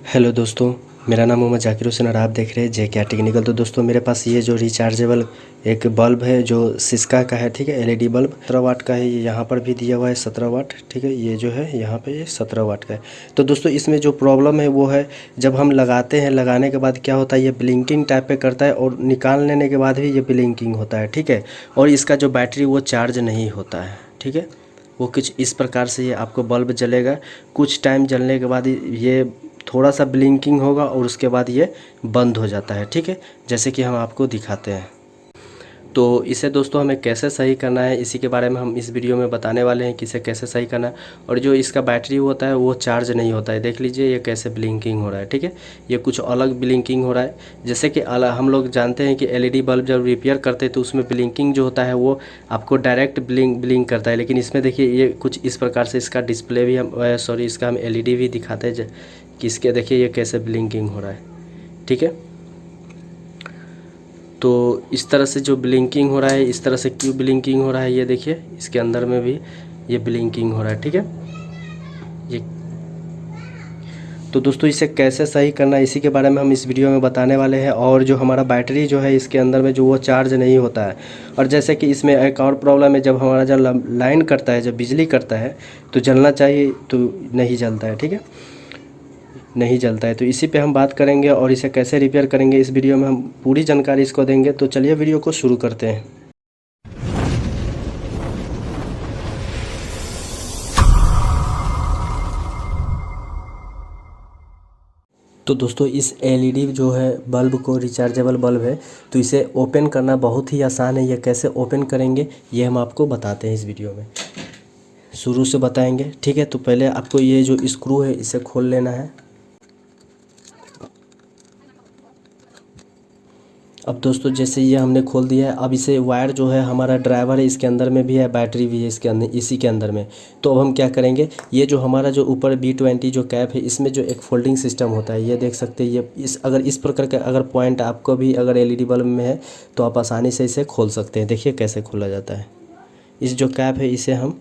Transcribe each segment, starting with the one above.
Hello दोस्तों, मेरा नाम मोहम्मद जाकिर हुसैन और आप देख रहे हैं जे टेक्निकल। तो दोस्तों मेरे पास ये जो रिचार्जेबल एक बल्ब है जो सिस्का का है, ठीक है। एलईडी बल्ब 17 वाट का है। ये यहाँ पर भी दिया हुआ है 17 वाट, ठीक है। ये जो है यहाँ पे ये 17 वाट का है। तो दोस्तों इसमें जो प्रॉब्लम है वो है, जब हम लगाते हैं, लगाने के बाद क्या होता है, ये ब्लिंकिंग टाइप पे करता है और निकाल लेने के बाद भी ये ब्लिंकिंग होता है, ठीक है। और इसका जो बैटरी वो चार्ज नहीं होता है, ठीक है। वो कुछ इस प्रकार से ये आपको बल्ब जलेगा। कुछ टाइम जलने के बाद ये थोड़ा सा ब्लिंकिंग होगा और उसके बाद ये बंद हो जाता है, ठीक है। जैसे कि हम आपको दिखाते हैं। तो इसे दोस्तों हमें कैसे सही करना है, इसी के बारे में हम इस वीडियो में बताने वाले हैं कि इसे कैसे सही करना है। और जो इसका बैटरी होता है वो चार्ज नहीं होता है। देख लीजिए ये कैसे ब्लिंकिंग हो रहा है, ठीक है। ये कुछ अलग ब्लिंकिंग हो रहा है। जैसे कि हम लोग जानते हैं कि एलईडी बल्ब जब रिपेयर करते हैं तो उसमें ब्लिंकिंग जो होता है वो आपको डायरेक्ट ब्लिंक करता है। लेकिन इसमें देखिए ये कुछ इस प्रकार से इसका डिस्प्ले भी हम इसका हम एलईडी भी दिखाते हैं कि इसके देखिए ये कैसे ब्लिंकिंग हो रहा है, ठीक है। तो इस तरह से जो ब्लिंकिंग हो रहा है, इस तरह से क्यों ब्लिंकिंग हो रहा है, ये देखिए इसके अंदर में भी ये ब्लिंकिंग हो रहा है, ठीक है। ये तो दोस्तों इसे कैसे सही करना है इसी के बारे में हम इस वीडियो में बताने वाले हैं। और जो हमारा बैटरी जो है इसके अंदर में जो वो चार्ज नहीं होता है। और जैसे कि इसमें एक और प्रॉब्लम है, जब हमारा जब लाइन कटता है, जब बिजली कटता है तो जलना चाहिए तो नहीं जलता है, ठीक है। नहीं जलता है। तो इसी पे हम बात करेंगे और इसे कैसे रिपेयर करेंगे इस वीडियो में हम पूरी जानकारी इसको देंगे। तो चलिए वीडियो को शुरू करते हैं। तो दोस्तों इस एलईडी जो है बल्ब को, रिचार्जेबल बल्ब है, तो इसे ओपन करना बहुत ही आसान है। ये कैसे ओपन करेंगे ये हम आपको बताते हैं इस वीडियो में, शुरू से बताएंगे, ठीक है। तो पहले आपको ये जो स्क्रू है इसे खोल लेना है। अब दोस्तों जैसे ये हमने खोल दिया है, अब इसे वायर जो है हमारा ड्राइवर है इसके अंदर में भी है, बैटरी भी है इसके अंदर, इसी के अंदर में। तो अब हम क्या करेंगे, ये जो हमारा जो ऊपर B20 जो कैप है इसमें जो एक फोल्डिंग सिस्टम होता है, ये देख सकते हैं। ये अगर इस प्रकार का अगर पॉइंट आपको भी अगर एलईडी बल्ब में है तो आप आसानी से इसे खोल सकते हैं। देखिए कैसे खोला जाता है। इस जो कैप है इसे हम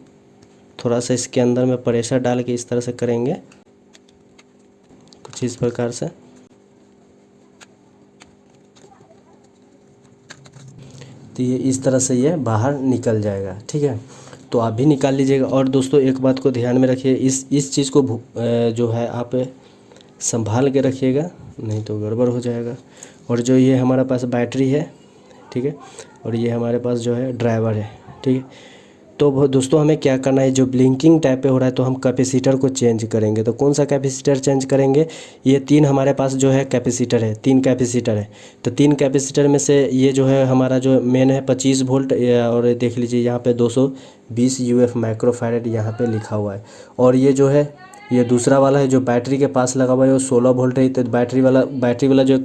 थोड़ा सा इसके अंदर में प्रेशर डाल के इस तरह से करेंगे, कुछ इस प्रकार से। तो ये इस तरह से ये बाहर निकल जाएगा, ठीक है। तो आप भी निकाल लीजिएगा। और दोस्तों एक बात को ध्यान में रखिए, इस चीज़ को जो है आप संभाल के रखिएगा, नहीं तो गड़बड़ हो जाएगा। और जो ये हमारे पास बैटरी है, ठीक है, और ये हमारे पास जो है ड्राइवर है, ठीक है। तो दोस्तों हमें क्या करना है, जो ब्लिंकिंग टाइप पे हो रहा है तो हम कैपेसिटर को चेंज करेंगे। तो कौन सा कैपेसिटर चेंज करेंगे, ये 3 हमारे पास जो है कैपेसिटर है, 3 कैपेसिटर है। तो 3 कैपेसिटर में से ये जो है हमारा जो मेन है 25 वोल्ट, और देख लीजिए यहाँ पे 220 UF माइक्रोफैरेड यहाँ पे लिखा हुआ है। और ये जो है ये दूसरा वाला है जो बैटरी के पास लगा हुआ है वो 16 वोल्ट है। तो बैटरी वाला जो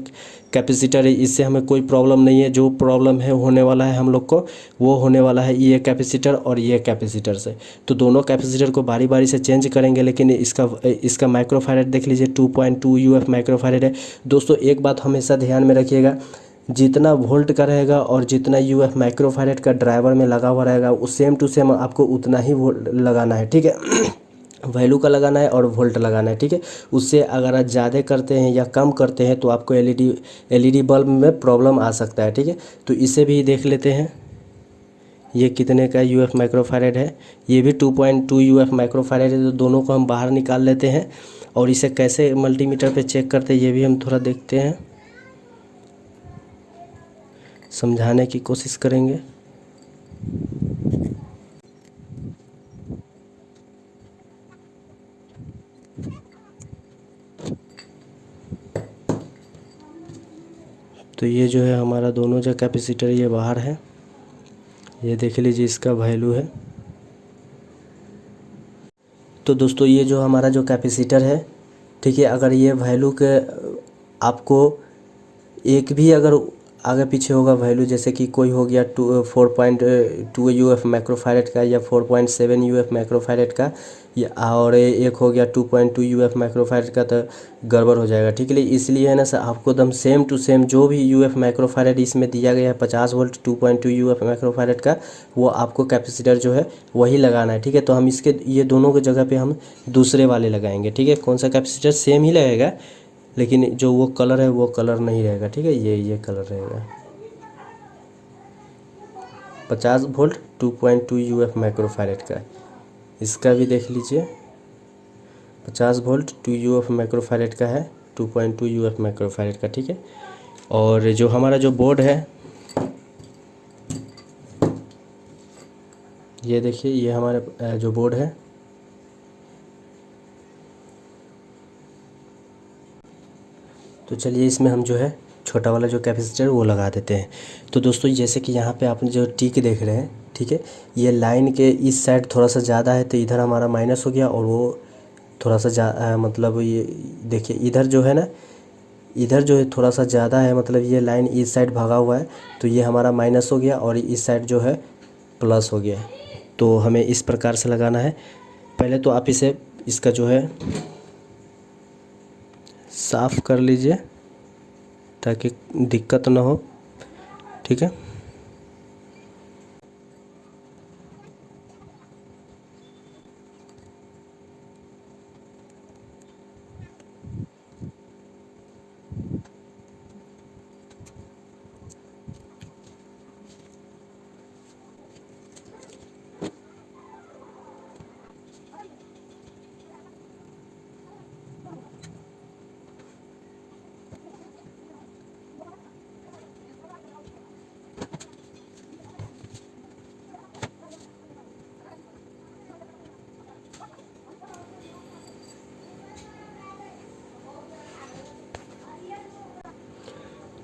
कैपेसिटर है इससे हमें कोई प्रॉब्लम नहीं है। जो प्रॉब्लम है होने वाला है हम लोग को, वो होने वाला है ये कैपेसिटर और ये कैपेसिटर से। तो दोनों कैपेसिटर को बारी बारी से चेंज करेंगे। लेकिन इसका माइक्रोफैरेड देख लीजिए 2.2 UF माइक्रोफैरेड है। दोस्तों एक बात हमेशा ध्यान में रखिएगा, जितना वोल्ट का रहेगा और जितना UF माइक्रोफैरेड का ड्राइवर में लगा हुआ रहेगा वो सेम टू सेम आपको उतना ही वोल्ट लगाना है, ठीक है। वैल्यू का लगाना है और वोल्ट लगाना है, ठीक है। उससे अगर आप ज़्यादा करते हैं या कम करते हैं तो आपको एलईडी बल्ब में प्रॉब्लम आ सकता है, ठीक है। तो इसे भी देख लेते हैं, ये कितने का UF माइक्रोफैरेड है। ये भी 2.2 UF माइक्रोफैरेड है। तो दोनों को हम बाहर निकाल लेते हैं और इसे कैसे मल्टीमीटर पे चेक करते हैं ये भी हम थोड़ा देखते हैं, समझाने की कोशिश करेंगे। तो ये जो है हमारा दोनों जो कैपेसिटर ये बाहर है, ये देख लीजिए इसका वैल्यू है। तो दोस्तों ये जो हमारा जो कैपेसिटर है, ठीक है, अगर ये वैल्यू के आपको एक भी अगर आगे पीछे होगा वैल्यू, जैसे कि कोई हो गया 4.2 UF माइक्रोफैरेड का या 4.7 UF माइक्रोफैरेड का, या और एक हो गया 2.2 UF माइक्रोफैरेड का, तो गड़बड़ हो जाएगा, ठीक है। इसलिए है ना सर, आपको एकदम सेम टू सेम जो भी UF माइक्रोफैरेड इसमें दिया गया है 50 वोल्ट 2.2 UF माइक्रोफैरेड का, वो आपको कैपेसिटर जो है वही लगाना है, ठीक है। तो हम इसके ये दोनों की जगह पे हम दूसरे वाले लगाएंगे, ठीक है। कौन सा कैपेसिटर सेम ही लगेगा, लेकिन जो वो कलर है वो कलर नहीं रहेगा, ठीक है। ये कलर रहेगा। 50 वोल्ट 2.2 UF माइक्रोफैरेड का, इसका भी देख लीजिए। 50 वोल्ट 2 UF माइक्रोफैरेड का है, 2.2 UF माइक्रोफैरेड का, ठीक है। और जो हमारा जो बोर्ड है, ये देखिए, ये हमारे जो बोर्ड है, तो चलिए इसमें हम जो है छोटा वाला जो कैपेसिटर वो लगा देते हैं। तो दोस्तों जैसे कि यहाँ पे आपने जो टिक देख रहे हैं, ठीक है, ये लाइन के इस साइड थोड़ा सा ज़्यादा है, तो इधर हमारा माइनस हो गया, और वो थोड़ा सा मतलब ये देखिए इधर जो है ना, इधर जो है थोड़ा सा ज़्यादा है, मतलब ये लाइन इस साइड भागा हुआ है, तो ये हमारा माइनस हो गया, और इस साइड जो है प्लस हो गया। तो हमें इस प्रकार से लगाना है। पहले तो आप इसे, इसका जो है साफ़ कर लीजिए ताकि दिक्कत ना हो, ठीक है।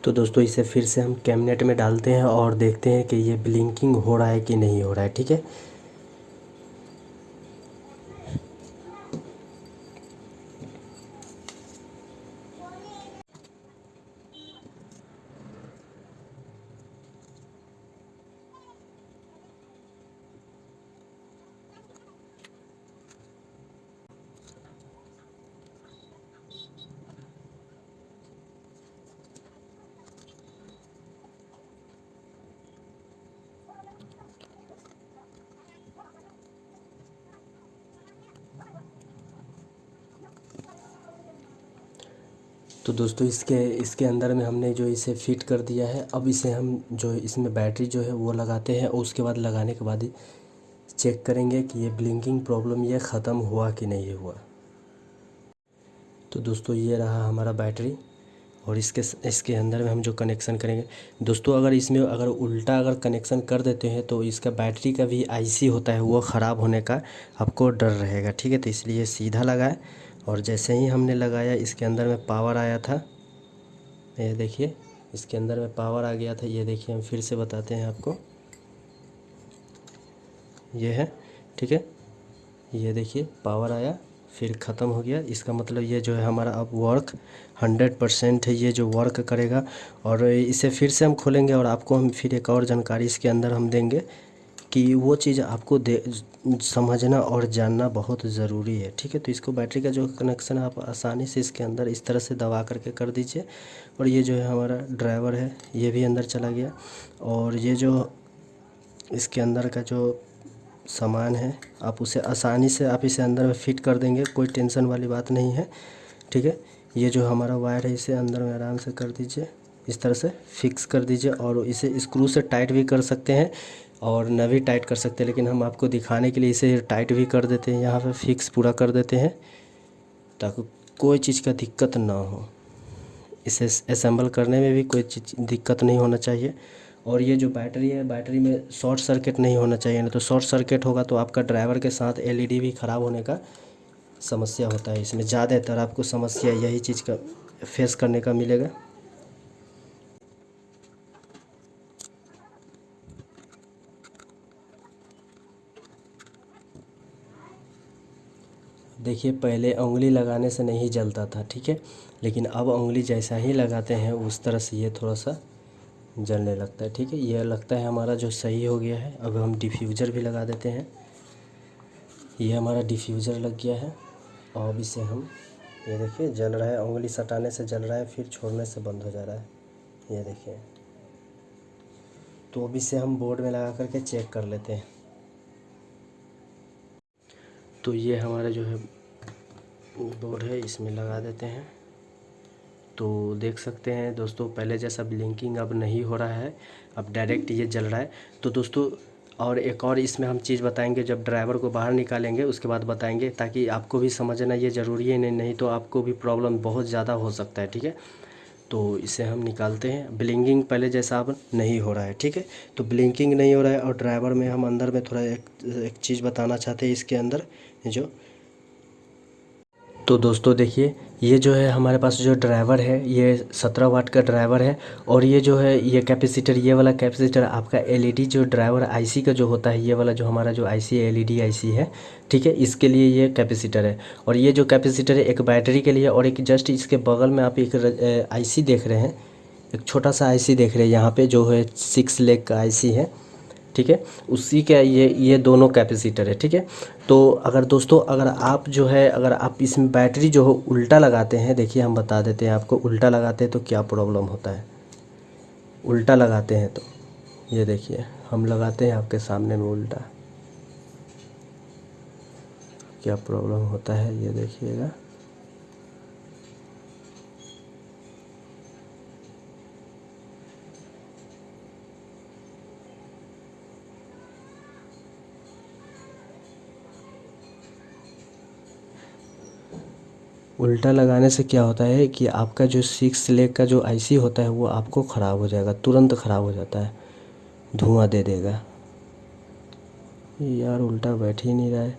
तो दोस्तों इसे फिर से हम कैबिनेट में डालते हैं और देखते हैं कि ये ब्लिंकिंग हो रहा है कि नहीं हो रहा है, ठीक है। तो दोस्तों इसके इसके अंदर में हमने जो इसे फिट कर दिया है। अब इसे हम जो इसमें बैटरी जो है वो लगाते हैं, और उसके बाद लगाने के बाद ही चेक करेंगे कि ये ब्लिंकिंग प्रॉब्लम ये ख़त्म हुआ कि नहीं हुआ। तो दोस्तों ये रहा हमारा बैटरी, और इसके अंदर में हम जो कनेक्शन करेंगे, दोस्तों अगर इसमें अगर उल्टा अगर कनेक्शन कर देते हैं तो इसका बैटरी का भी आईसी होता है वो ख़राब होने का आपको डर रहेगा, ठीक है। तो इसलिए सीधा लगाए, और जैसे ही हमने लगाया इसके अंदर में पावर आया था, ये देखिए इसके अंदर में पावर आ गया था। ये देखिए हम फिर से बताते हैं आपको, ये है, ठीक है। ये देखिए पावर आया फिर ख़त्म हो गया। इसका मतलब ये जो है हमारा अब वर्क 100% है, ये जो वर्क करेगा। और इसे फिर से हम खोलेंगे और आपको हम फिर एक और जानकारी इसके अंदर हम देंगे कि वो चीज़ आपको समझना और जानना बहुत ज़रूरी है, ठीक है। तो इसको बैटरी का जो कनेक्शन आप आसानी से इसके अंदर इस तरह से दबा करके कर दीजिए, और ये जो है हमारा ड्राइवर है ये भी अंदर चला गया। और ये जो इसके अंदर का जो सामान है आप उसे आसानी से आप इसे अंदर में फिट कर देंगे, कोई टेंशन वाली बात नहीं है, ठीक है। ये जो हमारा वायर है इसे अंदर में आराम से कर दीजिए, इस तरह से फिक्स कर दीजिए, और इसे स्क्रू से टाइट भी कर सकते हैं और न भी टाइट कर सकते हैं, लेकिन हम आपको दिखाने के लिए इसे टाइट भी कर देते हैं, यहाँ पे फिक्स पूरा कर देते हैं ताकि कोई चीज़ का दिक्कत ना हो। इसे असेंबल करने में भी कोई चीज़ दिक्कत नहीं होना चाहिए। और ये जो बैटरी है, बैटरी में शॉर्ट सर्किट नहीं होना चाहिए, नहीं तो शॉर्ट सर्किट होगा तो आपका ड्राइवर के साथ एलईडी भी ख़राब होने का समस्या होता है। इसमें ज़्यादातर आपको समस्या यही चीज़ का फेस करने का मिलेगा। देखिए पहले उंगली लगाने से नहीं जलता था, ठीक है, लेकिन अब उंगली जैसा ही लगाते हैं उस तरह से ये थोड़ा सा जलने लगता है, ठीक है। यह लगता है हमारा जो सही हो गया है। अब हम डिफ्यूज़र भी लगा देते हैं। ये हमारा डिफ्यूज़र लग गया है। और अब इसे हम, ये देखिए जल रहा है, उंगली सटाने से जल रहा है फिर छोड़ने से बंद हो जा रहा है, ये देखिए। तो अब इसे हम बोर्ड में लगा करके चेक कर लेते हैं। तो ये हमारा जो है बोर्ड है, इसमें लगा देते हैं। तो देख सकते हैं दोस्तों, पहले जैसा ब्लिंकिंग अब नहीं हो रहा है, अब डायरेक्ट ये जल रहा है। तो दोस्तों और एक और इसमें हम चीज़ बताएंगे, जब ड्राइवर को बाहर निकालेंगे उसके बाद बताएंगे, ताकि आपको भी समझना ये ज़रूरी है, नहीं तो आपको भी प्रॉब्लम बहुत ज़्यादा हो सकता है। ठीक है, तो इसे हम निकालते हैं। ब्लिंकिंग पहले जैसा अब नहीं हो रहा है। ठीक है, तो ब्लिंकिंग नहीं हो रहा है। और ड्राइवर में हम अंदर में थोड़ा एक चीज़ बताना चाहते हैं इसके अंदर जो, तो दोस्तों देखिए, ये जो है हमारे पास जो ड्राइवर है, ये 17 वाट का ड्राइवर है। और ये जो है ये कैपेसिटर, ये वाला कैपेसिटर आपका एलईडी जो ड्राइवर आईसी का जो होता है, ये वाला जो हमारा जो आईसी है, एलईडी आईसी है। ठीक है, इसके लिए ये कैपेसिटर है। और ये जो कैपेसिटर है एक बैटरी के लिए, और एक जस्ट इसके बगल में आप एक आईसी देख रहे हैं, एक छोटा सा आईसी देख रहे हैं यहाँ पे, जो है 6 लेग का आईसी है। ठीक है, उसी का ये दोनों कैपेसिटर है। ठीक है, तो अगर दोस्तों अगर आप जो है, अगर आप इसमें बैटरी जो है उल्टा लगाते हैं, देखिए हम बता देते हैं आपको, उल्टा लगाते हैं तो क्या प्रॉब्लम होता है। उल्टा लगाते हैं तो ये देखिए, हम लगाते हैं आपके सामने में उल्टा, क्या प्रॉब्लम होता है ये देखिएगा। उल्टा लगाने से क्या होता है कि आपका जो 6 लेग का जो आईसी होता है वो आपको ख़राब हो जाएगा, तुरंत ख़राब हो जाता है, धुआं दे देगा। यार उल्टा बैठ ही नहीं रहा है,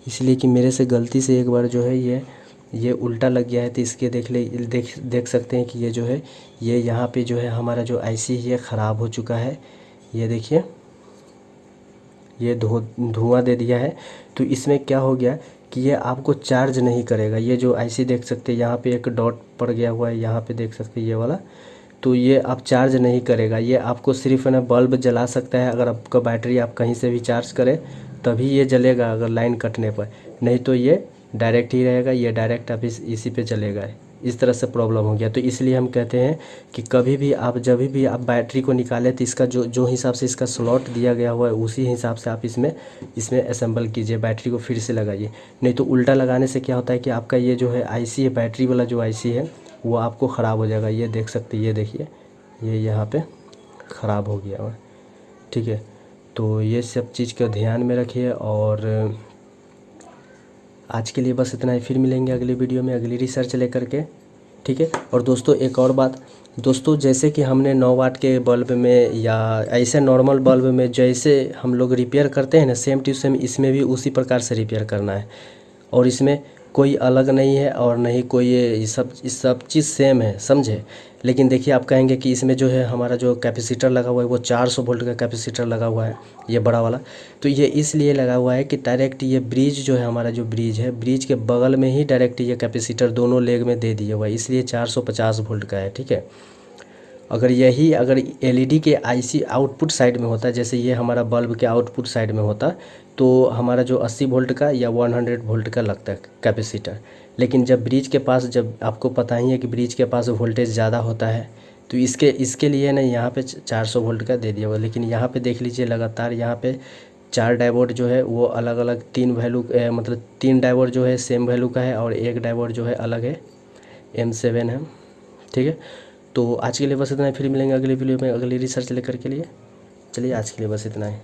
इसलिए कि मेरे से गलती से एक बार जो है ये उल्टा लग गया है। तो इसके देख सकते हैं कि ये जो है, ये यहाँ पे जो है हमारा जो आईसी है ये ख़राब हो चुका है। ये देखिए, ये धुआं दे दिया है। तो इसमें क्या हो गया कि ये आपको चार्ज नहीं करेगा। ये जो आईसी देख सकते हैं यहाँ पे एक डॉट पड़ गया हुआ है, यहाँ पे देख सकते हैं ये वाला, तो ये आप चार्ज नहीं करेगा। ये आपको सिर्फ ना बल्ब जला सकता है, अगर आपका बैटरी आप कहीं से भी चार्ज करें तभी ये जलेगा, अगर लाइन कटने पर, नहीं तो ये डायरेक्ट ही रहेगा। ये डायरेक्ट आप इसी पे चलेगा। इस तरह से प्रॉब्लम हो गया। तो इसलिए हम कहते हैं कि कभी भी आप, जब भी आप बैटरी को निकालें तो इसका जो हिसाब से इसका स्लॉट दिया गया हुआ है उसी हिसाब से आप इसमें असेंबल कीजिए, बैटरी को फिर से लगाइए। नहीं तो उल्टा लगाने से क्या होता है कि आपका ये जो है आईसी है, बैटरी वाला जो आईसी है वो आपको ख़राब हो जाएगा। ये देख सकते हैं, ये देखिए, ये यहाँ पे ख़राब हो गया हुआ। ठीक है, तो ये सब चीज़ का ध्यान में रखिए। और आज के लिए बस इतना ही, फिर मिलेंगे अगली वीडियो में अगली रिसर्च लेकर के। ठीक है, और दोस्तों एक और बात दोस्तों, जैसे कि हमने 9 वाट के बल्ब में या ऐसे नॉर्मल बल्ब में जैसे हम लोग रिपेयर करते हैं ना, सेम टू सेम इसमें भी उसी प्रकार से रिपेयर करना है। और इसमें कोई अलग नहीं है और नहीं कोई ये सब चीज़ सेम है, समझे। लेकिन देखिए, आप कहेंगे कि इसमें जो है हमारा जो कैपेसिटर लगा हुआ है वो 400 वोल्ट का कैपेसिटर लगा हुआ है, ये बड़ा वाला। तो ये इसलिए लगा हुआ है कि डायरेक्ट ये ब्रिज जो है, हमारा जो ब्रिज है, ब्रिज के बगल में ही डायरेक्ट ये कैपेसिटर दोनों लेग में दे दिया हुआ है, इसलिए 450 वोल्ट का है। ठीक है, अगर एलईडी के आईसी आउटपुट साइड में होता, जैसे ये हमारा बल्ब के आउटपुट साइड में होता, तो हमारा जो 80 वोल्ट का या 100 वोल्ट का लगता है कैपेसिटर। लेकिन जब ब्रिज के पास, जब आपको पता ही है कि ब्रिज के पास वोल्टेज ज़्यादा होता है, तो इसके लिए ना यहाँ पे 400 वोल्ट का दे दिया हुआ। लेकिन यहाँ पे देख लीजिए, लगातार यहाँ पे 4 डायोड जो है वो अलग अलग 3 वैल्यू, मतलब 3 डायोड जो है सेम वैल्यू का है और एक डायोड जो है अलग है, M7 है। ठीक है, तो आज के लिए बस इतना ही, फिर मिलेंगे अगली वीडियो में अगली रिसर्च लेकर के लिए। चलिए आज के लिए बस इतना ही।